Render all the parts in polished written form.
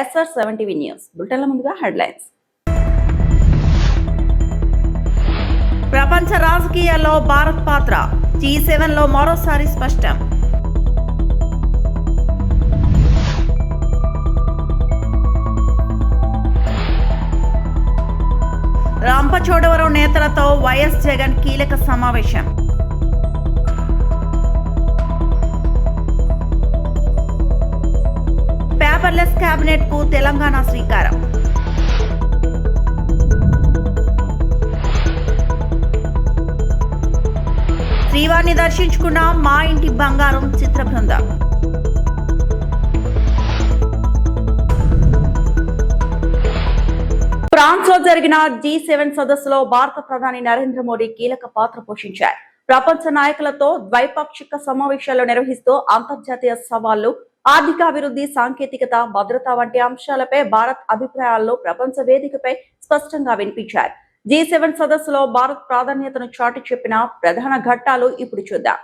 SR7 TV news బులెటిన్ల ముందుగా headlines. ప్రపంచ రాజకీయాల్లో భారత్ పాత్ర G7లో మరోసారి స్పష్టం. రంపచోడవరం నేతలతో వైఎస్ జగన్ కీలక సమావేశం. పేపర్లెస్ కేబినెట్ కు తెలంగాణ శ్రీకారం. శ్రీవారిని దర్శించుకున్న మా ఇంటి బంగారం చిత్ర బృందం. ఫ్రాన్స్ లో జరిగిన G7 సదస్సులో భారత ప్రధాని నరేంద్ర మోడీ కీలక పాత్ర పోషించారు. ప్రపంచ నాయకులతో ద్వైపాక్షిక సమావేశాలు నిర్వహిస్తూ అంతర్జాతీయ సవాళ్లు, ఆర్థికాభివృద్ధి, సాంకేతికత, భద్రత వంటి అంశాలపై భారత్ అభిప్రాయాలను ప్రపంచ వేదికపై స్పష్టంగా వినిపించారు. G7 సదస్సులో భారత్ ప్రాధాన్యతను చాటి చెప్పిన ప్రధాన ఘట్టాలు ఇప్పుడు చూద్దాం.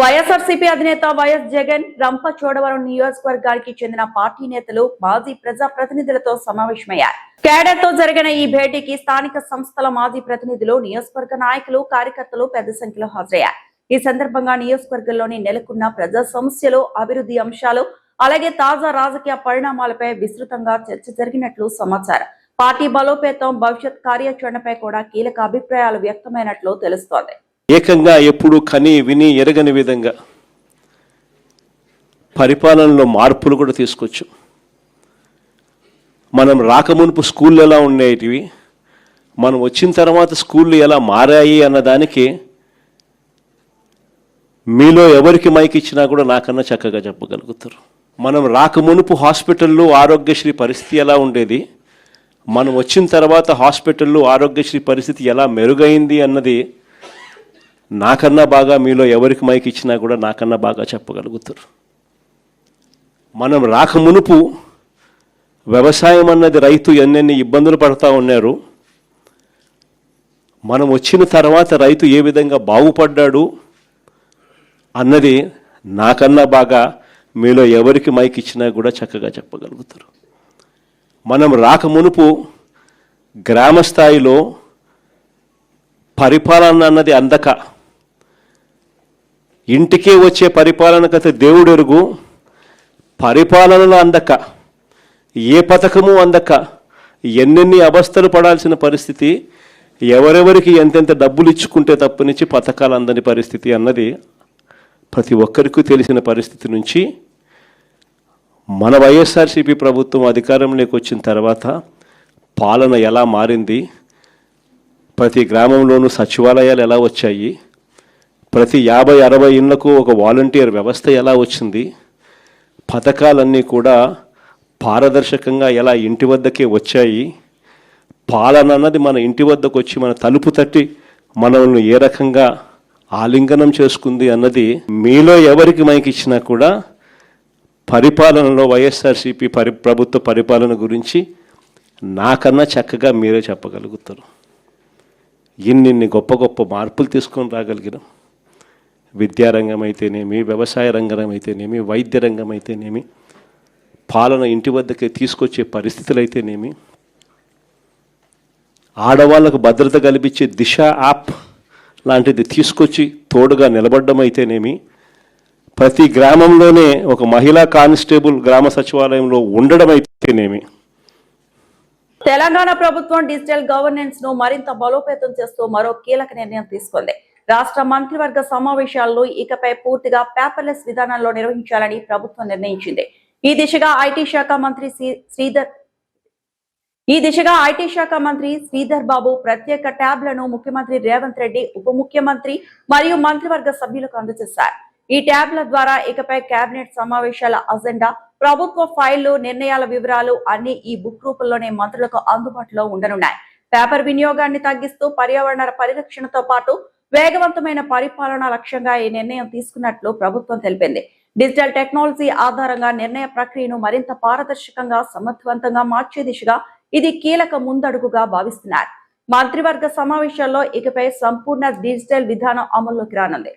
వైఎస్ఆర్సీపీ అధినేత వైఎస్ జగన్ రంపచోడవరం నియోజకవర్గానికి చెందిన పార్టీ నేతలు, మాజీ ప్రజా ప్రతినిధులతో సమావేశమయ్యారు. కేడర్ తో జరిగిన ఈ భేటీకి స్థానిక సంస్థల మాజీ ప్రతినిధులు, నియోజకవర్గ నాయకులు, కార్యకర్తలు పెద్ద సంఖ్యలో హాజరయ్యారు. ఈ సందర్భంగా నియోజకవర్గంలోని నెలకొన్న ప్రజా సమస్యలు, అభివృద్ధి అంశాలు, అలాగే తాజా రాజకీయ పరిణామాలపై విస్తృతంగా చర్చ జరిగినట్లు సమాచారం. పార్టీ బలోపేతం, భవిష్యత్ కార్యాచరణపై కూడా కీలక అభిప్రాయాలు వ్యక్తమైనట్లు తెలుస్తోంది. ఏకంగా ఎప్పుడు కని విని ఎరగని విధంగా పరిపాలనలో మార్పులు కూడా తీసుకొచ్చు. మనం రాకమునుపు స్కూళ్ళు ఎలా ఉండేటివి, మనం వచ్చిన తర్వాత స్కూళ్ళు ఎలా మారాయి అన్నదానికి మీలో ఎవరికి మైక్ ఇచ్చినా కూడా నాకన్నా చక్కగా చెప్పగలుగుతారు. మనం రాకమునుపు హాస్పిటల్లో ఆరోగ్యశ్రీ పరిస్థితి ఎలా ఉండేది, మనం వచ్చిన తర్వాత హాస్పిటల్లో ఆరోగ్యశ్రీ పరిస్థితి ఎలా మెరుగైంది అన్నది నాకన్నా బాగా మీలో ఎవరికి మైక్ ఇచ్చినా కూడా నాకన్నా బాగా చెప్పగలుగుతారు. మనం రాకమునుపు వ్యవసాయం అన్నది రైతు ఎన్నెన్ని ఇబ్బందులు పడుతూ ఉన్నారు, మనం వచ్చిన తర్వాత రైతు ఏ విధంగా బాగుపడ్డాడు అన్నది నాకన్నా బాగా మీలో ఎవరికి మైక్ ఇచ్చినా కూడా చక్కగా చెప్పగలుగుతారు. మనం రాకమునుపు గ్రామ స్థాయిలో పరిపాలన అన్నది అందక, ఇంటికే వచ్చే పరిపాలనకైతే దేవుడెరుగు, పరిపాలనలో అందక, ఏ పథకము అందక ఎన్నెన్ని అవస్థలు పడాల్సిన పరిస్థితి, ఎవరెవరికి ఎంతెంత డబ్బులు ఇచ్చుకుంటే తప్పనిచ్చి పథకాలు అందని పరిస్థితి అన్నది ప్రతి ఒక్కరికి తెలిసిన పరిస్థితి నుంచి మన వైఎస్ఆర్సీపీ ప్రభుత్వం అధికారంలోకి వచ్చిన తర్వాత పాలన ఎలా మారింది, ప్రతి గ్రామంలోనూ సచివాలయాలు ఎలా వచ్చాయి, ప్రతి 50-60 ఇళ్లకు ఒక వాలంటీర్ వ్యవస్థ ఎలా వచ్చింది, పథకాలన్నీ కూడా పారదర్శకంగా ఎలా ఇంటి వద్దకే వచ్చాయి, పాలన అన్నది మన ఇంటి వద్దకు వచ్చి మన తలుపు తట్టి మనల్ని ఏ రకంగా ఆలింగనం చేసుకుంది అన్నది మీలో ఎవరికి మైక్ ఇచ్చినా కూడా పరిపాలనలో వైఎస్ఆర్సీపీ ప్రభుత్వ పరిపాలన గురించి నాకన్నా చక్కగా మీరే చెప్పగలుగుతారు. ఇన్ని గొప్ప గొప్ప మార్పులు తీసుకొని రాగలిగినాం. విద్యారంగం అయితేనేమి, వ్యవసాయ రంగం అయితేనేమి, వైద్య రంగం అయితేనేమి, పాలన ఇంటి వద్దకే తీసుకొచ్చే పరిస్థితులు అయితేనేమి, ఆడవాళ్లకు భద్రత కల్పించే దిశ యాప్ లాంటిది తీసుకొచ్చి తోడుగా నిలబడడం అయితేనేమి, ప్రతి గ్రామంలోనే ఒక మహిళా కానిస్టేబుల్ గ్రామ సచివాలయంలో ఉండడం అయితేనేమి. తెలంగాణ ప్రభుత్వం డిజిటల్ గవర్నెన్స్ ను మరింత బలోపేతం చేస్తూ మరో కీలక నిర్ణయం తీసుకుంది. రాష్ట్ర మంత్రివర్గ సమావేశాలను ఇకపై పూర్తిగా పేపర్లెస్ విధానంలో నిర్వహించాలని ప్రభుత్వం నిర్ణయించింది. ఈ దిశగా ఐటీ శాఖ మంత్రి శ్రీధర్ బాబు ప్రత్యేక ట్యాబ్లను ముఖ్యమంత్రి రేవంత్ రెడ్డి, ఉప ముఖ్యమంత్రి మరియు మంత్రివర్గ సభ్యులకు అందజేశారు. ఈ ట్యాబ్ల ద్వారా ఇకపై కేబినెట్ సమావేశాల అజెండా, ప్రభుత్వ ఫైళ్లు, నిర్ణయాల వివరాలు అన్ని ఈ బుక్ రూపంలోనే మంత్రులకు అందుబాటులో ఉండనున్నాయి. పేపర్ వినియోగాన్ని తగ్గిస్తూ పర్యావరణ పరిరక్షణతో పాటు వేగవంతమైన పరిపాలన లక్ష్యంగా ఈ నిర్ణయం తీసుకున్నట్లు ప్రభుత్వం తెలిపింది. డిజిటల్ టెక్నాలజీ ఆధారంగా నిర్ణయ ప్రక్రియను మరింత పారదర్శకంగా, సమర్థవంతంగా మార్చే దిశగా ఇది కీలక ముందడుగుగా భావిస్తున్నారు. మంత్రివర్గ సమావేశాల్లో ఇకపై సంపూర్ణ డిజిటల్ విధానం అమల్లోకి రానుంది.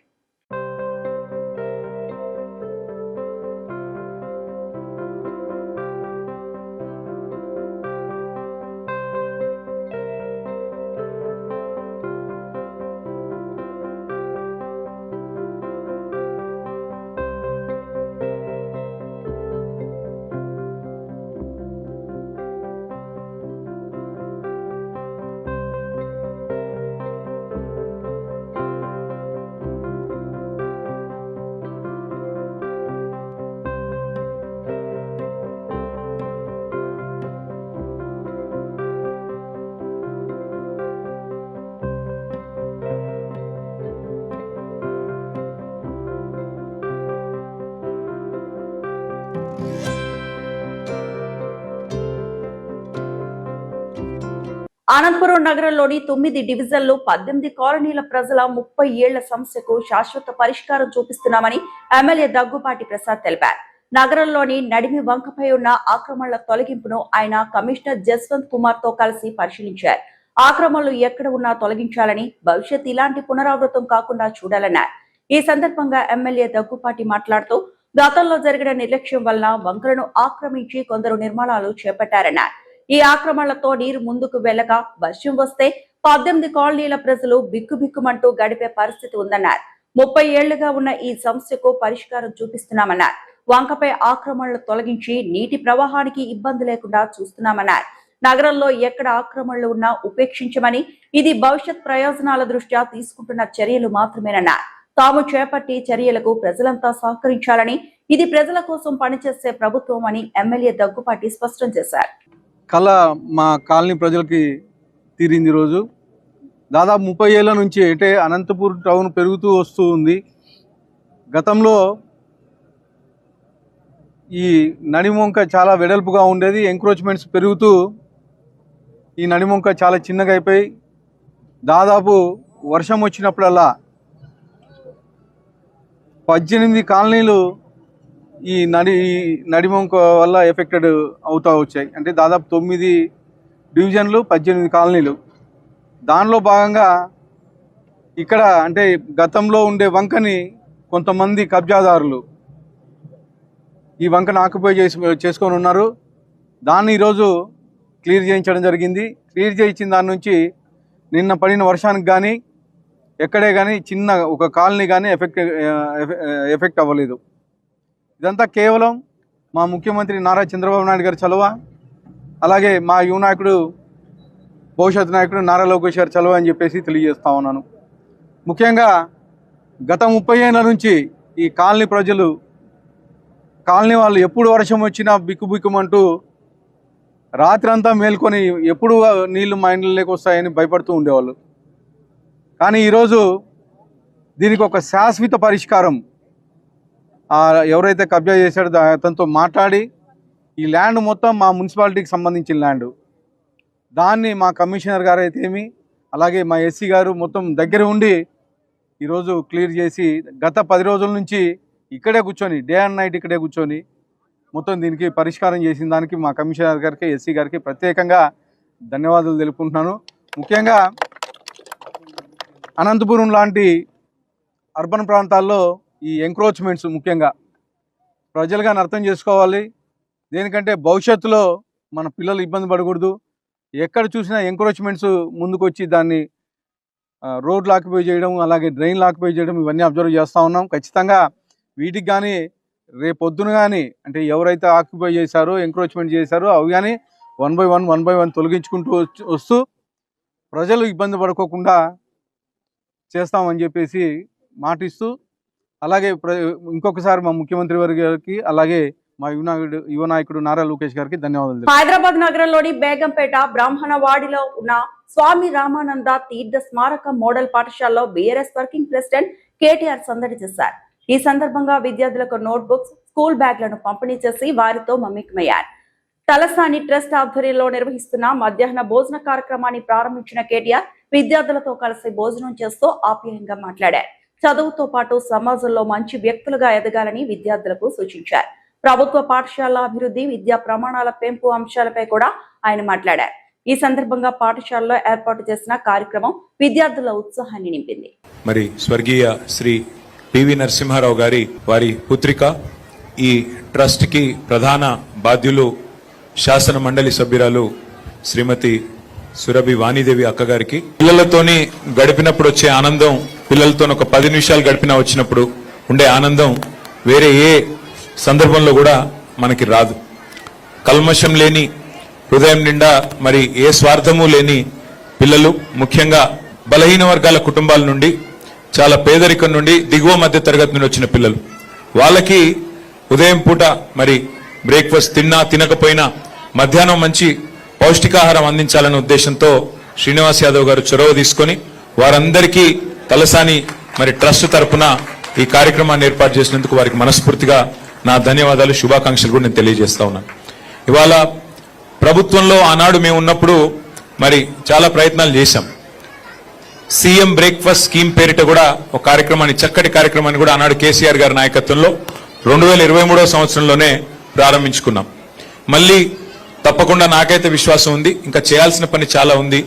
అనంతపురం నగరంలోని 9 డివిజన్లు, 18 కాలనీల ప్రజల 30 ఏళ్ల సమస్యకు శాశ్వత పరిష్కారం చూపిస్తున్నామని ఎమ్మెల్యే దగ్గుపాటి ప్రసాద్ తెలిపారు. నగరంలోని నడిమి వంకపై ఉన్న ఆక్రమణల తొలగింపును ఆయన కమిషనర్ జస్వంత్ కుమార్ తో కలిసి పరిశీలించారు. ఆక్రమణలు ఎక్కడ ఉన్నా తొలగించాలని, భవిష్యత్ ఇలాంటి పునరావృతం కాకుండా చూడాలన్నారు. ఈ సందర్భంగా ఎమ్మెల్యే దగ్గుపాటి మాట్లాడుతూ గతంలో జరిగిన నిర్లక్ష్యం వల్ల వంకలను ఆక్రమించి కొందరు నిర్మాణాలు చేపట్టారన్నారు. ఈ ఆక్రమణలతో నీరు ముందుకు వెళ్లక వర్షం వస్తే 18 కాలనీల ప్రజలు బిక్కుబిక్కుమంటూ గడిపే పరిస్థితి ఉందన్నారు. 30 ఏళ్లుగా ఉన్న ఈ సమస్యకు పరిష్కారం చూపిస్తున్నామన్నారు. వంకపై ఆక్రమణలు తొలగించి నీటి ప్రవాహానికి ఇబ్బంది లేకుండా చూస్తున్నామన్నారు. నగరంలో ఎక్కడ ఆక్రమణలు ఉన్నా ఉపేక్షించమని, ఇది భవిష్యత్ ప్రయోజనాల దృష్ట్యా తీసుకుంటున్న చర్యలు మాత్రమేనన్నారు. తాము చేపట్టి చర్యలకు ప్రజలంతా సహకరించాలని, ఇది ప్రజల కోసం పనిచేసే ప్రభుత్వం అని ఎమ్మెల్యే దగ్గుపాటి స్పష్టం చేశారు. కళ మా కాలనీ ప్రజలకి తీరింది. రోజు దాదాపు 30 ఏళ్ల నుంచి అంటే అనంతపూర్ టౌన్ పెరుగుతూ వస్తూ ఉంది. గతంలో ఈ నడిమొంక చాలా వెడల్పుగా ఉండేది. ఎంక్రోచ్మెంట్స్ పెరుగుతూ ఈ నడిమొంక చాలా చిన్నగా అయిపోయి దాదాపు వర్షం వచ్చినప్పుడల్లా 18 కాలనీలు ఈ నడిమొంక వల్ల ఎఫెక్టెడ్ అవుతూ వచ్చాయి. అంటే దాదాపు 9 డివిజన్లు, 18 కాలనీలు. దానిలో భాగంగా ఇక్కడ అంటే గతంలో ఉండే వంకని కొంతమంది కబ్జాదారులు ఈ వంకను ఆక్యుపై చేసుకొని ఉన్నారు. దాన్ని ఈరోజు క్లియర్ చేయించడం జరిగింది. క్లియర్ చేయించిన దాని నుంచి నిన్న పడిన వర్షానికి కానీ ఎక్కడే కానీ చిన్న ఒక కాలనీ కానీ ఎఫెక్ట్ అవ్వలేదు. ఇదంతా కేవలం మా ముఖ్యమంత్రి నారా చంద్రబాబు నాయుడు గారి చలువ, అలాగే మా యువ నాయకుడు, భవిష్యత్ నాయకుడు నారా లోకేష్ గారి చలువ అని చెప్పేసి తెలియజేస్తా ఉన్నాను. ముఖ్యంగా గత 30 ఏళ్ళ నుంచి ఈ కాలనీ ప్రజలు, కాలనీ వాళ్ళు ఎప్పుడు వర్షం వచ్చినా బిక్కుబిక్కుమంటూ రాత్రి అంతా మేల్కొని ఎప్పుడు నీళ్లు మా ఇండ్లలోకి వస్తాయని భయపడుతూ ఉండేవాళ్ళు. కానీ ఈరోజు దీనికి ఒక శాశ్వత పరిష్కారం ఎవరైతే కబ్జా చేశాడో అతనితో మాట్లాడి ఈ ల్యాండ్ మొత్తం మా మున్సిపాలిటీకి సంబంధించిన ల్యాండ్, దాన్ని మా కమిషనర్ గారు అయితే ఏమి, అలాగే మా ఎస్సీ గారు మొత్తం దగ్గర ఉండి ఈరోజు క్లియర్ చేసి గత 10 రోజుల నుంచి ఇక్కడే కూర్చొని డే అండ్ నైట్ ఇక్కడే కూర్చొని మొత్తం దీనికి పరిష్కారం చేసిన దానికి మా కమిషనర్ గారికి ఎస్సీ గారికి ప్రత్యేకంగా ధన్యవాదాలు తెలుపుకుంటున్నాను. ముఖ్యంగా అనంతపురం లాంటి అర్బన్ ప్రాంతాల్లో ఈ ఎంక్రోచ్మెంట్స్ ముఖ్యంగా ప్రజలుగా అర్థం చేసుకోవాలి. దేనికంటే భవిష్యత్తులో మన పిల్లలు ఇబ్బంది పడకూడదు. ఎక్కడ చూసినా ఎంక్రోచ్మెంట్స్ ముందుకు వచ్చి దాన్ని రోడ్లు ఆక్యుపై చేయడం, అలాగే డ్రైన్లు ఆక్యుపై చేయడం ఇవన్నీ అబ్జర్వ్ చేస్తూ ఉన్నాం. ఖచ్చితంగా వీటికి కానీ రేపొద్దున కానీ అంటే ఎవరైతే ఆక్యుపై చేశారో ఎంక్రోచ్మెంట్ చేశారో అవి కానీ 1 by 1 తొలగించుకుంటూ వస్తూ ప్రజలు ఇబ్బంది పడుకోకుండా చేస్తామని చెప్పేసి మాటిస్తూ, అలాగే ఇంకొకసారి మా ముఖ్యమంత్రి గారికి అలాగే మా యువ నాయకుడు నారా లోకేష్ గారికి ధన్యవాదాలు. హైదరాబాద్ నగరంలోని బేగంపేట బ్రాహ్మణవాడిలో ఉన్న స్వామి రామానంద తీర్థ స్మారక మోడల్ పాఠశాలలో బీఆర్ఎస్ వర్కింగ్ ప్రెసిడెంట్ కేటీఆర్ సందడి చేశారు. ఈ సందర్భంగా విద్యార్థులకు నోట్బుక్స్, స్కూల్ బ్యాగ్లను పంపిణీ చేసి వారితో మమేకమయ్యారు. తలసాని ట్రస్ట్ ఆధ్వర్యంలో నిర్వహిస్తున్న మధ్యాహ్న భోజన కార్యక్రమాన్ని ప్రారంభించిన కేటీఆర్ విద్యార్థులతో కలిసి భోజనం చేస్తూ ఆప్యాయంగా మాట్లాడారు. చదువుతో పాటు సమాజంలో మంచి వ్యక్తులుగా ఎదగాలని విద్యార్థులకు సూచించారు. ప్రభుత్వ పాఠశాల అభివృద్ధి, విద్యా ప్రమాణాల పెంపు అంశాలపై కూడా ఆయన మాట్లాడారు. ఈ సందర్భంగా పాఠశాలలో ఏర్పాటు చేసిన కార్యక్రమం విద్యార్థుల ఉత్సాహాన్ని నింపింది. మరి స్వర్గీయ శ్రీ పివి నరసింహారావు గారి వారి పుత్రిక, ఈ ట్రస్ట్ కి ప్రధాన బాధ్యులు శాసన మండలి సభ్యురాలు శ్రీమతి సురభి వాణిదేవి అక్కగారికి, పిల్లలతోని గడిపినప్పుడు వచ్చే ఆనందం, పిల్లలతో ఒక 10 నిమిషాలు గడిపినా వచ్చినప్పుడు ఉండే ఆనందం వేరే ఏ సందర్భంలో కూడా మనకి రాదు. కల్మషం లేని హృదయం నిండా మరి ఏ స్వార్థము లేని పిల్లలు, ముఖ్యంగా బలహీన వర్గాల కుటుంబాల నుండి, చాలా పేదరికం నుండి, దిగువ మధ్య తరగతి నుండి వచ్చిన పిల్లలు, వాళ్ళకి ఉదయం పూట మరి బ్రేక్ఫాస్ట్ తిన్నా తినకపోయినా మధ్యాహ్నం మంచి పౌష్టికాహారం అందించాలనే ఉద్దేశంతో శ్రీనివాస్ యాదవ్ గారు చొరవ తీసుకొని వారందరికీ తలసాని మరి ట్రస్ట్ తరపున ఈ కార్యక్రమాన్ని ఏర్పాటు చేసినందుకు వారికి మనస్ఫూర్తిగా నా ధన్యవాదాలు, శుభాకాంక్షలు కూడా నేను తెలియజేస్తా ఉన్నాను. ఇవాళ ప్రభుత్వంలో ఆనాడు మేము ఉన్నప్పుడు మరి చాలా ప్రయత్నాలు చేశాం. సీఎం బ్రేక్ఫాస్ట్ స్కీమ్ పేరిట కూడా ఒక కార్యక్రమాన్ని, చక్కటి కార్యక్రమాన్ని కూడా ఆనాడు కేసీఆర్ గారి నాయకత్వంలో 2023వ సంవత్సరంలోనే ప్రారంభించుకున్నాం. మళ్ళీ తప్పకుండా నాకైతే విశ్వాసం ఉంది, ఇంకా చేయాల్సిన పని చాలా ఉంది.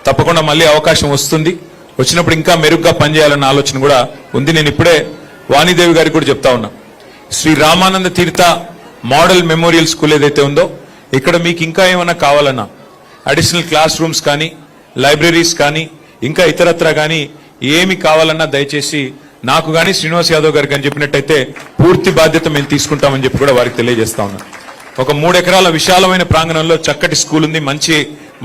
తప్పకుండా మళ్ళీ అవకాశం వస్తుంది, వచ్చినప్పుడు ఇంకా మెరుగ్గా పనిచేయాలన్న ఆలోచన కూడా ఉంది. నేను ఇప్పుడే వాణిదేవి గారికి కూడా చెప్తా ఉన్నా, శ్రీ రామానంద తీర్థ మోడల్ మెమోరియల్ స్కూల్ ఏదైతే ఉందో ఇక్కడ మీకు ఇంకా ఏమైనా కావాలన్నా అడిషనల్ క్లాస్ రూమ్స్ కానీ, లైబ్రరీస్ కానీ, ఇంకా ఇతరత్ర కానీ ఏమి కావాలన్నా దయచేసి నాకు కానీ శ్రీనివాస్ యాదవ్ గారికి అని చెప్పినట్టయితే పూర్తి బాధ్యత మేము తీసుకుంటామని చెప్పి కూడా వారికి తెలియజేస్తా ఉన్నాను. ఒక 3 ఎకరాల విశాలమైన ప్రాంగణంలో చక్కటి స్కూల్ ఉంది,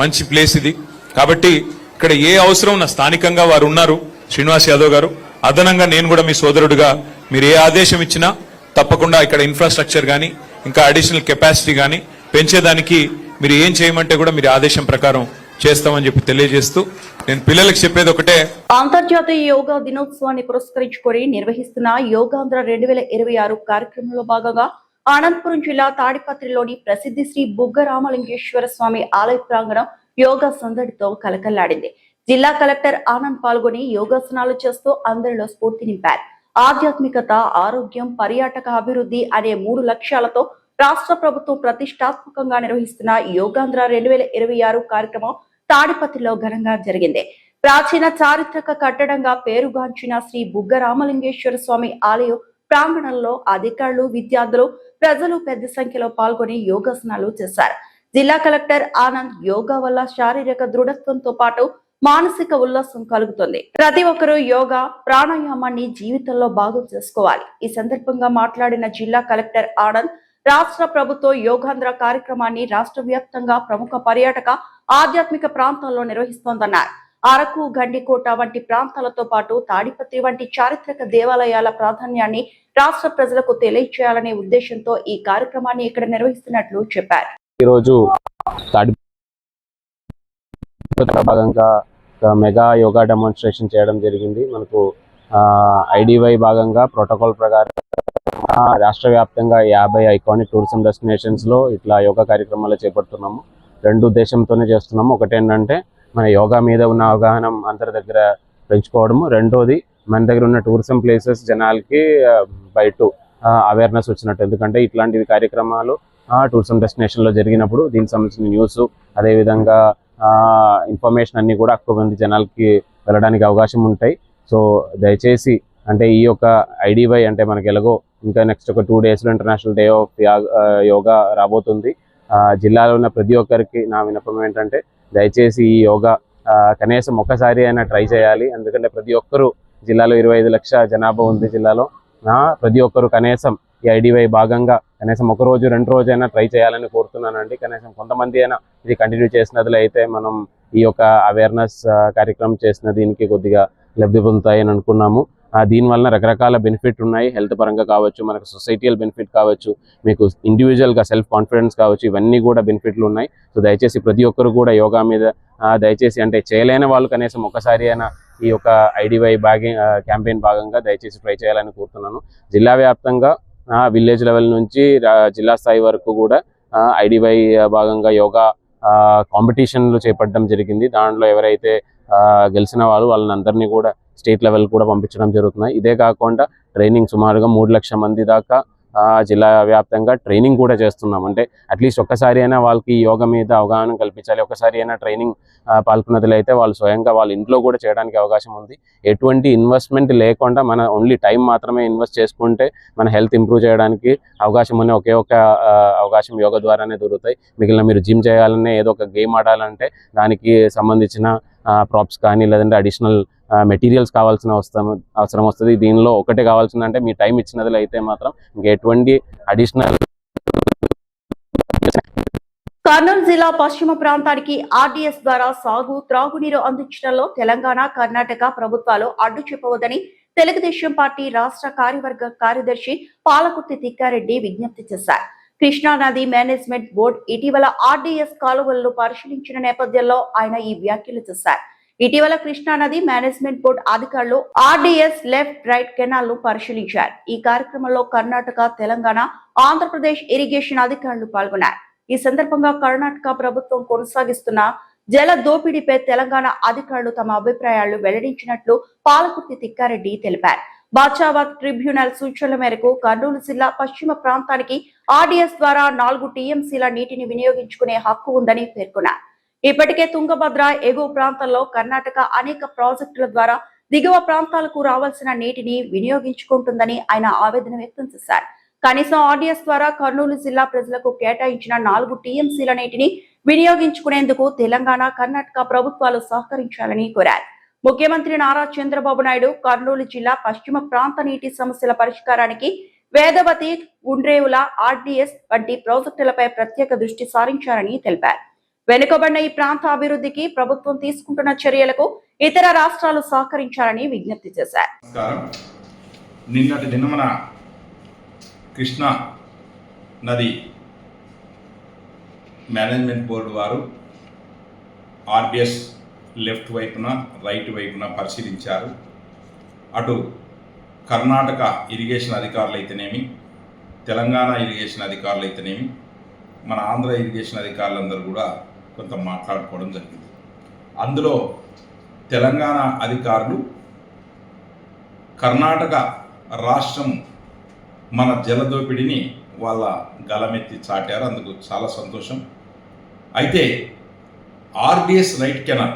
మంచి ప్లేస్ ఇది. కాబట్టి ఇక్కడ ఏ అవసరం ఉన్నా స్థానికంగా వారు ఉన్నారు శ్రీనివాస్ యాదవ్ గారు, అదనంగా నేను కూడా మీ సోదరుడిగా మీరు ఏ ఆదేశం ఇచ్చినా తప్పకుండా ఇక్కడ ఇన్ఫ్రాస్ట్రక్చర్ కానీ ఇంకా అడిషనల్ కెపాసిటీ కానీ పెంచేదానికి మీరు ఏం చేయమంటే కూడా మీరు ఆదేశం ప్రకారం చేస్తామని చెప్పి తెలియజేస్తూ నేను పిల్లలకు చెప్పేది ఒకటే. అంతర్జాతీయ యోగా దినోత్సవాన్ని పురస్కరించుకొని నిర్వహిస్తున్న యోగాంధ్ర 2026 కార్యక్రమంలో భాగంగా అనంతపురం జిల్లా తాడిపత్రిలోని ప్రసిద్ధి శ్రీ బుగ్గ రామలింగేశ్వర స్వామి ఆలయ ప్రాంగణం యోగా సందడితో కలకల్లాడింది. జిల్లా కలెక్టర్ ఆనంద్ పాల్గొని యోగాసనాలు చేస్తూ అందరిలో స్ఫూర్తి నింపారు. ఆధ్యాత్మికత, ఆరోగ్యం, పర్యాటక అభివృద్ధి అనే 3 లక్ష్యాలతో రాష్ట్ర ప్రభుత్వం ప్రతిష్టాత్మకంగా నిర్వహిస్తున్న యోగాంధ్ర 2026 కార్యక్రమం తాడిపత్రిలో ఘనంగా జరిగింది. ప్రాచీన చారిత్రక కట్టడంగా పేరుగాంచిన శ్రీ బుగ్గ రామలింగేశ్వర స్వామి ఆలయం ప్రాంగణంలో అధికారులు, విద్యార్థులు, ప్రజలు పెద్ద సంఖ్యలో పాల్గొని యోగాసనాలు చేశారు. జిల్లా కలెక్టర్ ఆనంద్, యోగా వల్ల శారీరక దృఢత్వంతో పాటు మానసిక ఉల్లాసం కలుగుతుంది. ప్రతి ఒక్కరూ యోగా, ప్రాణాయామాన్ని జీవితంలో భాగం చేసుకోవాలి. ఈ సందర్భంగా మాట్లాడిన జిల్లా కలెక్టర్ ఆనంద్, రాష్ట్ర ప్రభుత్వం యోగాంధ్ర కార్యక్రమాన్ని రాష్ట్ర వ్యాప్తంగా ప్రముఖ పర్యాటక, ఆధ్యాత్మిక ప్రాంతాల్లో నిర్వహిస్తోందన్నారు. అరకు, గండికోట వంటి ప్రాంతాలతో పాటు తాడిపత్రి వంటి చారిత్రక దేవాలయాల ప్రాధాన్యాన్ని రాష్ట్ర ప్రజలకు తెలియజేయాలనే ఉద్దేశంతో ఈ కార్యక్రమాన్ని ఇక్కడ నిర్వహిస్తున్నట్లు చెప్పారు. ఈరోజు భాగంగా మెగా యోగా డెమాన్స్ట్రేషన్ చేయడం జరిగింది. మనకు ఐడివై భాగంగా ప్రోటోకాల్ ప్రకారం రాష్ట్ర వ్యాప్తంగా 50 ఐకానిక్ టూరిజం డెస్టినేషన్స్ లో ఇట్లా యోగా కార్యక్రమాలు చేపడుతున్నాము. 2 ఉద్దేశంతోనే చేస్తున్నాము. ఒకటి ఏంటంటే మన యోగా మీద ఉన్న అవగాహన అందరి దగ్గర పెంచుకోవడము, రెండోది మన దగ్గర ఉన్న టూరిజం ప్లేసెస్ జనాలకి బయట అవేర్నెస్ వచ్చినట్టు. ఎందుకంటే ఇట్లాంటివి కార్యక్రమాలు టూరిజం డెస్టినేషన్లో జరిగినప్పుడు దీనికి సంబంధించిన న్యూస్ అదేవిధంగా ఇన్ఫర్మేషన్ అన్నీ కూడా ఎక్కువ మంది జనాలకి వెళ్ళడానికి అవకాశం ఉంటాయి. సో దయచేసి అంటే ఈ యొక్క IDY అంటే మనకి ఎలాగో ఇంకా నెక్స్ట్ ఒక 2 daysలో ఇంటర్నేషనల్ డే ఆఫ్ యోగా రాబోతుంది. జిల్లాలో ఉన్న ప్రతి ఒక్కరికి నా విన్నపం ఏంటంటే దయచేసి ఈ యోగా కనీసం ఒక్కసారి అయినా ట్రై చేయాలి. ఎందుకంటే ప్రతి ఒక్కరు జిల్లాలో 25 లక్షల జనాభా ఉంది. జిల్లాలో ప్రతి ఒక్కరు కనీసం ఈ IDY భాగంగా కనీసం 1 రోజు 2 రోజైనా ట్రై చేయాలని కోరుతున్నానండి. కనీసం కొంతమంది అయినా ఇది కంటిన్యూ చేసినట్లయితే అయితే మనం ఈ యొక్క అవేర్నెస్ కార్యక్రమం చేసిన దీనికి కొద్దిగా లబ్ధి పొందుతాయని అనుకున్నాము. దీనివల్ల రకరకాల బెనిఫిట్ ఉన్నాయి. హెల్త్ పరంగా కావచ్చు, మనకు సొసైటియల్ బెనిఫిట్ కావచ్చు, మీకు ఇండివిజువల్గా సెల్ఫ్ కాన్ఫిడెన్స్ కావచ్చు, ఇవన్నీ కూడా బెనిఫిట్లు ఉన్నాయి. సో దయచేసి ప్రతి ఒక్కరు కూడా యోగా మీద దయచేసి అంటే చేయలేని వాళ్ళు కనీసం ఒక్కసారి అయినా ఈ యొక్క IDY క్యాంపెయిన్ భాగంగా దయచేసి ట్రై చేయాలని కోరుతున్నాను. జిల్లా వ్యాప్తంగా విలేజ్ లెవెల్ నుంచి జిల్లా స్థాయి వరకు కూడా IDY భాగంగా యోగా కాంపిటీషన్లు చేపట్టడం జరిగింది. దాంట్లో ఎవరైతే గెలిచిన వాళ్ళని అందరినీ కూడా స్టేట్ లెవెల్ కూడా పంపించడం జరుగుతున్నాయి. ఇదే కాకుండా ట్రైనింగ్ సుమారుగా 3 లక్షల మంది దాకా జిల్లా వ్యాప్తంగా ట్రైనింగ్ కూడా చేస్తున్నాం. అంటే అట్లీస్ట్ ఒక్కసారి అయినా వాళ్ళకి యోగా మీద అవగాహన కల్పించాలి. ఒక్కసారి అయినా ట్రైనింగ్ పాల్గొన్నట్లయితే వాళ్ళు స్వయంగా వాళ్ళ ఇంట్లో కూడా చేయడానికి అవకాశం ఉంది. ఎటువంటి ఇన్వెస్ట్మెంట్ లేకుండా మన ఓన్లీ టైం మాత్రమే ఇన్వెస్ట్ చేసుకుంటే మన హెల్త్ ఇంప్రూవ్ చేయడానికి అవకాశం అనే ఒకే ఒక అవకాశం యోగా ద్వారానే దొరుకుతాయి. మిగిలిన మీరు జిమ్ చేయాలనే ఏదో ఒక గేమ్ ఆడాలంటే దానికి సంబంధించిన ప్రాప్స్ కానీ లేదంటే అడిషనల్ మెటీరియల్స్ కావాల్సిన అవసరం వస్తుంది. దీనిలో ఒకటే కావాల్సిందంటే మీ టైం ఇచ్చినది అయితే మాత్రం ఇంకా ఎటువంటి అడిషనల్. కర్నూలు జిల్లా పశ్చిమ ప్రాంతానికి RDS ద్వారా సాగు త్రాగునీరు అందించడంలో తెలంగాణ, కర్ణాటక ప్రభుత్వాలు అడ్డు చెప్పవద్దని తెలుగుదేశం పార్టీ రాష్ట్ర కార్యవర్గ కార్యదర్శి పాలకుర్తి తిక్కారెడ్డి విజ్ఞప్తి చేశారు. కృష్ణా నది మేనేజ్మెంట్ బోర్డు ఇటీవల RDS కాలువలను పరిశీలించిన నేపథ్యంలో ఆయన ఈ వ్యాఖ్యలు చేశారు. ఇటీవల కృష్ణా నది మేనేజ్మెంట్ బోర్డు అధికారులు RDS లెఫ్ట్ రైట్ కెనాల్ ను పరిశీలించారు. ఈ కార్యక్రమంలో కర్ణాటక, తెలంగాణ, ఆంధ్రప్రదేశ్ ఇరిగేషన్ అధికారులు పాల్గొన్నారు. ఈ సందర్భంగా కర్ణాటక ప్రభుత్వం కొనసాగిస్తున్న జల దోపిడీపై తెలంగాణ అధికారులు తమ అభిప్రాయాలు వెల్లడించినట్లు పాలకుర్తి తిక్కారెడ్డి తెలిపారు. బాచావత్ ట్రిబ్యునల్ సూచనల మేరకు కర్నూలు జిల్లా పశ్చిమ ప్రాంతానికి RDS ద్వారా 4 TMCల నీటిని వినియోగించుకునే హక్కు ఉందని పేర్కొన్నారు. ఇప్పటికే తుంగభద్ర ఎగువ ప్రాంతంలో కర్ణాటక అనేక ప్రాజెక్టుల ద్వారా దిగువ ప్రాంతాలకు రావాల్సిన నీటిని వినియోగించుకుంటుందని ఆయన ఆవేదన వ్యక్తం చేశారు. కనీసం RDS ద్వారా కర్నూలు జిల్లా ప్రజలకు కేటాయించిన 4 TMCల నీటిని వినియోగించుకునేందుకు తెలంగాణ, కర్ణాటక ప్రభుత్వాలు సహకరించాలని కోరారు. ముఖ్యమంత్రి నారా చంద్రబాబు నాయుడు కర్నూలు జిల్లా పశ్చిమ ప్రాంత నీటి సమస్యల పరిష్కారానికి వేదవతి, గుండ్రేవుల, RDS వంటి ప్రాజెక్టులపై ప్రత్యేక దృష్టి సారించారని తెలిపారు. వెనుకబడిన ఈ ప్రాంత అభివృద్ధికి ప్రభుత్వం తీసుకుంటున్న చర్యలకు ఇతర రాష్ట్రాలు సహకరించాలని విజ్ఞప్తి చేశారు. నిన్నటి దినమున కృష్ణా నది మేనేజ్మెంట్ బోర్డు వారు RDS లెఫ్ట్ వైపున, రైట్ వైపున పరిశీలించారు. అటు కర్ణాటక ఇరిగేషన్ అధికారులు అయితేనేమి, తెలంగాణ ఇరిగేషన్ అధికారులు అయితేనేమి, మన ఆంధ్ర ఇరిగేషన్ అధికారులందరూ కూడా కొంత మాట్లాడుకోవడం జరిగింది. అందులో తెలంగాణ అధికారులు కర్ణాటక రాష్ట్రం మన జలదోపిడిని వాళ్ళ గలమెత్తి చాటారు. అందుకు చాలా సంతోషం. అయితే RDS రైట్ కెనాల్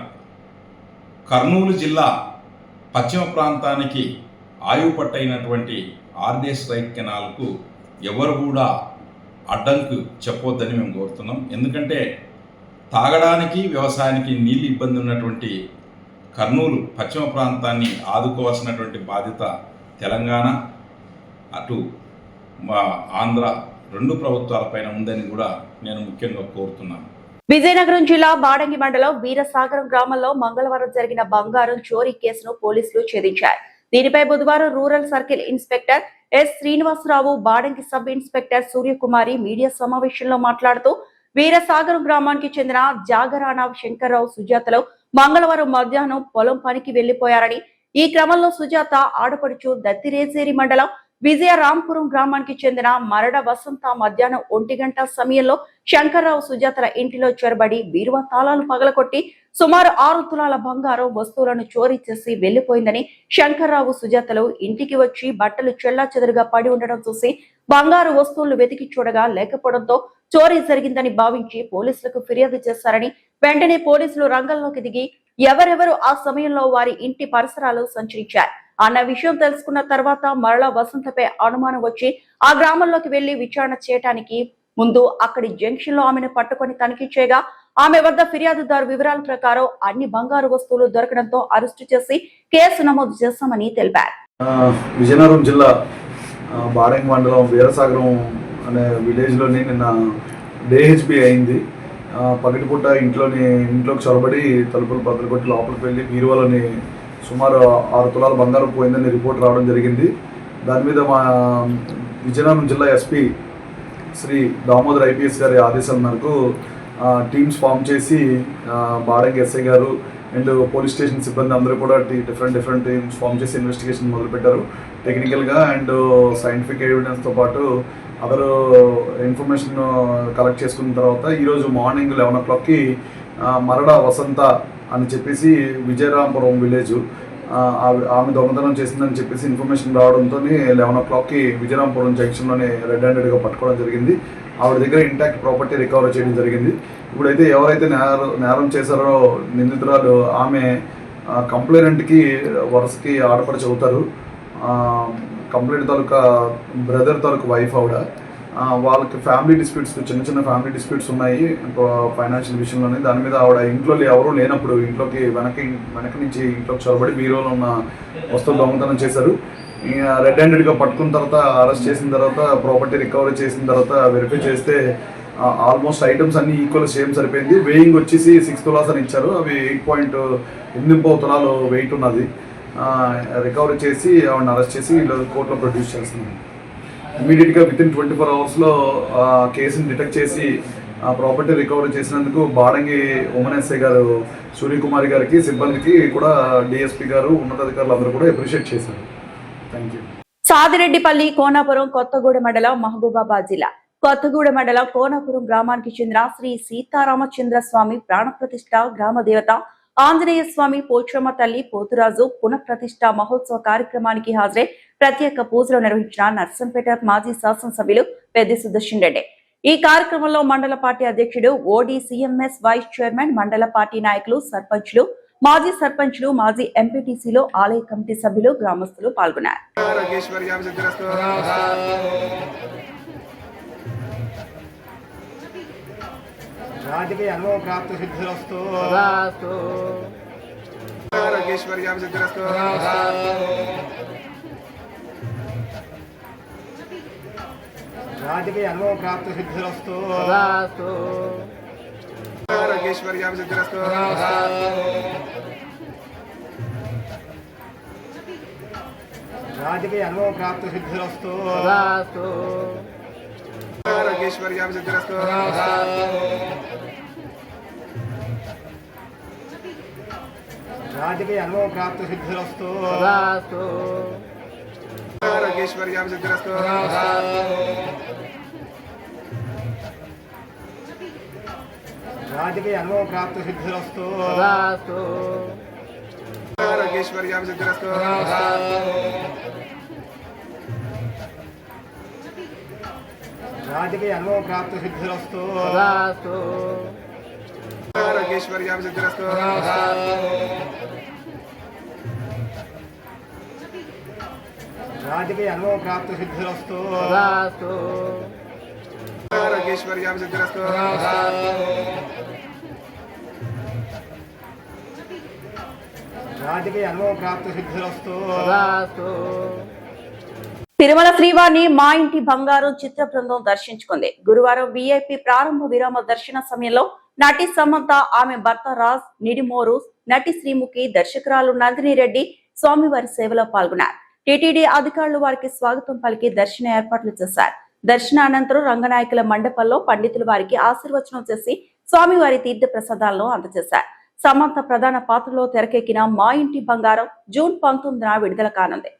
కర్నూలు జిల్లా పశ్చిమ ప్రాంతానికి ఆయుపట్టైనటువంటి RDS రైట్ కెనాల్కు ఎవరు కూడా అడ్డంకు చెప్పొద్దని మేము కోరుతున్నాం. ఎందుకంటే తాగడానికి, వ్యవసాయానికి నీళ్ళు ఇబ్బంది ఉన్నటువంటి కర్నూలు పశ్చిమ ప్రాంతాన్ని ఆదుకోవాల్సినటువంటి బాధ్యత తెలంగాణ, అటు మా ఆంధ్ర 2 ప్రభుత్వాలపైన ఉందని కూడా నేను ముఖ్యంగా కోరుతున్నాను. విజయనగరం జిల్లా బాడంగి మండలం వీరసాగరం గ్రామంలో మంగళవారం జరిగిన బంగారం చోరీ కేసును పోలీసులు ఛేదించారు. దీనిపై బుధవారం rural circle inspector S Srinivasarao, Badangi sub inspector Suryakumari media సమావేశంలో మాట్లాడుతూ వీరసాగరం గ్రామానికి చెందిన జాగరాణ శంకర్రావు, సుజాతలో మంగళవారం మధ్యాహ్నం పొలం పనికి వెళ్లిపోయారని, ఈ క్రమంలో సుజాత ఆడపడుచు దత్తిరేజేరి మండలం విజయరాంపురం గ్రామానికి చెందిన మరడ వసంత మధ్యాహ్నం 1 గంట సమయంలో శంకర్రావు, సుజాతల ఇంటిలో చొరబడి బీరువా తాళాలు పగలకొట్టి సుమారు 6 తులాల బంగారం వస్తువులను చోరీ చేసి వెళ్లిపోయిందని శంకర్రావు సుజాతలు ఇంటికి వచ్చి బట్టలు చెల్లాచెదురుగా పడి ఉండడం చూసి బంగారు వస్తువులను వెతికి చూడగా లేకపోవడంతో చోరీ జరిగిందని భావించి పోలీసులకు ఫిర్యాదు చేశారని వెంటనే పోలీసులు రంగంలోకి దిగి ఎవరెవరు ఆ సమయంలో వారి ఇంటి పరిసరాలు సంచరించారు అన్న విషయం తెలుసుకున్న తర్వాత మరలా వసంతపై అనుమానం వచ్చి ఆ గ్రామంలోకి వెళ్లి విచారణ చేయడానికి ముందు అక్కడి జంక్షన్ లో ఆమెను పట్టుకొని తనిఖీ చేయగా ఆమె వద్ద ఫిర్యాదుదారు వివరాల ప్రకారం అన్ని బంగారు వస్తువులు దొరకడంతో అరెస్టు చేసి కేసు నమోదు చేశామని తెలిపారు. విజయనగరం జిల్లా బాడంగి మండలం వీరసాగరం అనే విలేజ్లోని నిన్న డేహెచ్బి అయింది. పగటిపూట ఇంట్లోకి చొరబడి తలుపులు బద్దలు కొట్టి లోపలికి వెళ్ళి బీరువాలోని సుమారు 6 తులాల బంగారం పోయిందని రిపోర్ట్ రావడం జరిగింది. దాని మీద మా విజయనగరం జిల్లా ఎస్పీ శ్రీ దామోదర్ ఐపీఎస్ గారి ఆదేశాల మేరకు టీమ్స్ ఫామ్ చేసి బాడంగి ఎస్ఐ గారు అండ్ పోలీస్ స్టేషన్ సిబ్బంది అందరూ కూడా డిఫరెంట్ టీమ్స్ ఫామ్ చేసి ఇన్వెస్టిగేషన్ మొదలుపెట్టారు. టెక్నికల్గా అండ్ సైంటిఫిక్ ఎవిడెన్స్తో పాటు అదర్ ఇన్ఫర్మేషన్ కలెక్ట్ చేసుకున్న తర్వాత ఈరోజు మార్నింగ్ 11 o'clockకి మరడ వసంత అని చెప్పేసి విజయరాంపురం విలేజ్ ఆమె దొంగతనం చేసిందని చెప్పేసి ఇన్ఫర్మేషన్ రావడంతో 11 o'clockకి విజయరాంపురం జంక్షన్లోనే రెడ్ హ్యాండెడ్గా పట్టుకోవడం జరిగింది. ఆవిడ దగ్గర ఇంటాక్ట్ ప్రాపర్టీ రికవర్ చేయడం జరిగింది. ఇప్పుడైతే ఎవరైతే నేరం చేశారో నిందితురాలు ఆమె కంప్లైనెంట్కి వరుసకి ఆడపడిచి అవుతారు. కంప్లైంట్ తాలూకా బ్రదర్ తాలూకా వైఫ్ ఆవిడ. వాళ్ళకి ఫ్యామిలీ డిస్ప్యూట్స్ చిన్న ఫ్యామిలీ డిస్ప్యూట్స్ ఉన్నాయి ఫైనాన్షియల్ విషయంలోనే. దాని మీద ఆవిడ ఇంట్లో ఎవరూ లేనప్పుడు ఇంట్లోకి వెనక నుంచి ఇంట్లోకి చొరబడి బీరోలో ఉన్న వస్తువులు దొంగతనం చేశారు. రెడ్ హ్యాండెడ్గా పట్టుకున్న తర్వాత అరెస్ట్ చేసిన తర్వాత ప్రాపర్టీ రికవరీ చేసిన తర్వాత వెరిఫై చేస్తే ఆల్మోస్ట్ ఐటమ్స్ అన్ని ఈక్వల్ సేమ్ సరిపోయింది. వెయింగ్ వచ్చేసి 6 తులాస్ అని ఇచ్చారు. అవి 8.8 తులాలు వెయిట్ ఉన్నది. రికవరీ చేసి ఆవిడని అరెస్ట్ చేసి కోర్టులో ప్రొడ్యూస్ చేస్తున్నాం. ఇమీడియట్గా విత్ ఇన్ 24 hours కేసుని డిటెక్ట్ చేసి ప్రాపర్టీ రికవరీ చేసినందుకు బాడంగి ఉమెన్ ఎస్ఐ గారు సూర్యకుమారి గారికి సిబ్బందికి కూడా డిఎస్పీ గారు ఉన్నతాధికారులు అందరూ కూడా అప్రిషియేట్ చేశారు. Thank you. సాదిరెడ్డిపల్లి కోనాపురం కొత్తగూడెం మండలం మహబూబాబాద్ జిల్లా కొత్తగూడెం మండలం కోనాపురం గ్రామానికి చెందిన శ్రీ సీతారామచంద్ర స్వామి ప్రాణప్రతిష్ఠ గ్రామ దేవత ఆంజనేయ స్వామి పోచమ్మ తల్లి పోతురాజు పునఃప్రతిష్ఠ మహోత్సవ కార్యక్రమానికి హాజరై ప్రత్యేక పూజలు నిర్వహించిన నర్సంపేట మాజీ శాసనసభ్యులు పెద్ది సుదర్శన్ రెడ్డి. ఈ కార్యక్రమంలో మండల పార్టీ అధ్యక్షుడు ఓడీసీఎంఎస్ వైస్ చైర్మన్ మండల పార్టీ నాయకులు సర్పంచ్లు మాజీ సర్పంచ్లు మాజీ ఎంపీటీసీలు ఆలయ కమిటీ సభ్యులు గ్రామస్తులు పాల్గొన్నారు. రాజకీయ అనుభవ ప్రాప్తి సిద్ధిరస్తు రాజేశ్వర్యాం సిద్ధిరస్తు రాజకీయ అనుభవ ప్రాప్తి సిద్ధిరస్తు రాజేశ్వర్యాం సిద్ధిరస్తు రాజకీయ అనుభవ ప్రాప్తి సిద్ధిరస్తు రాజేశ్వర్యాం సిద్ధిరస్తు రాజకీయ అనుభవ ప్రాప్తి సిద్ధిరస్తు రాజేశ్వర్యాం సిద్ధిరస్తు రాజకీయ అనుభవ ప్రాప్తి సిద్ధిరస్తు రాజేశ్వర్యాం సిద్ధిరస్తు రాజకీయ అనుభవ ప్రాప్తి సిద్ధిరస్తు రాజేశ్వర్యాం సిద్ధిరస్తు రాజకీయ అనుభవ ప్రాప్తి సిద్ధిరస్తు రాజేశ్వర్యాం సిద్ధిరస్తు రాజకీయ అనుభవ ప్రాప్తి సిద్ధిరస్తు. తిరుమల శ్రీవారిని మా ఇంటి బంగారం చిత్ర బృందం దర్శించుకుంది. గురువారం వీఐపీ ప్రారంభ విరామ దర్శన సమయంలో నటి సమంత, ఆమె భర్త రాజ్ నిడిమోరు, నటి శ్రీముఖి, దర్శకురాలు నందిని రెడ్డి స్వామివారి సేవలో పాల్గొన్నారు. టీటీడీ అధికారులు వారికి స్వాగతం పలికి దర్శన ఏర్పాట్లు చేశారు. దర్శన అనంతరం రంగనాయకుల మండపంలో పండితులు వారికి ఆశీర్వచనం చేసి స్వామివారి తీర్థ ప్రసాదాలను అందజేశారు. సమంత ప్రధాన పాత్రలో తెరకెక్కిన మా ఇంటి బంగారం జూన్ 19న విడుదల కానుంది.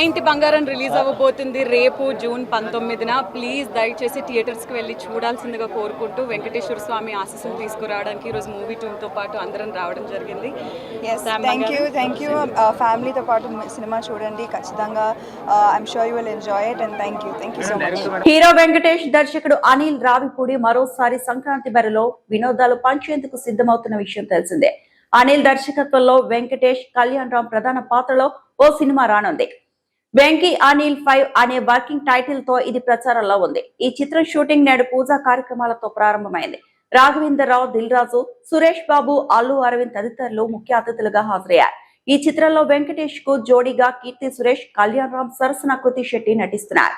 ఇంటి బంగారం రిలీజ్ అవ్వబోతుంది రేపు జూన్ 19న. ప్లీజ్ దయచేసి థియేటర్స్కి వెళ్ళి చూడాల్సిందిగా కోరుకుంటూ వెంకటేశ్వర స్వామి ఆశీస్సులు తీసుకురావడానికి ఈరోజు మూవీ టీమ్తో పాటు అందరం రావడం జరిగింది. థ్యాంక్ యూ ఫ్యామిలీతో పాటు సినిమా చూడండి ఖచ్చితంగా. I'm sure you will enjoy it and thank you so much. Hero Venkatesh, దర్శకుడు అనిల్ రావిపూడి మరోసారి సంక్రాంతి బరిలో వినోదాలు పంచేందుకు సిద్ధమవుతున్న విషయం తెలిసిందే. అనిల్ దర్శకత్వంలో వెంకటేష్, కళ్యాణ్ రామ్ ప్రధాన పాత్రలో ఓ సినిమా రానుంది. వెంకీ అనిల్ 5 అనే వర్కింగ్ టైటిల్ తో ఇది ప్రచారంలో ఉంది. ఈ చిత్రం షూటింగ్ నేడు పూజా కార్యక్రమాలతో ప్రారంభమైంది. రాఘవేంద్ర రావు, దిల్ రాజు, సురేష్ బాబు, అల్లు అరవింద్ తదితరులు ముఖ్య అతిథులుగా హాజరయ్యారు. ఈ చిత్రంలో వెంకటేష్ కు జోడీగా కీర్తి సురేష్, కళ్యాణ్ రామ్ సరసన కృతి శెట్టి నటిస్తున్నారు.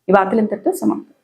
ఈ వార్తలు ఇంతటితో సమాప్తం.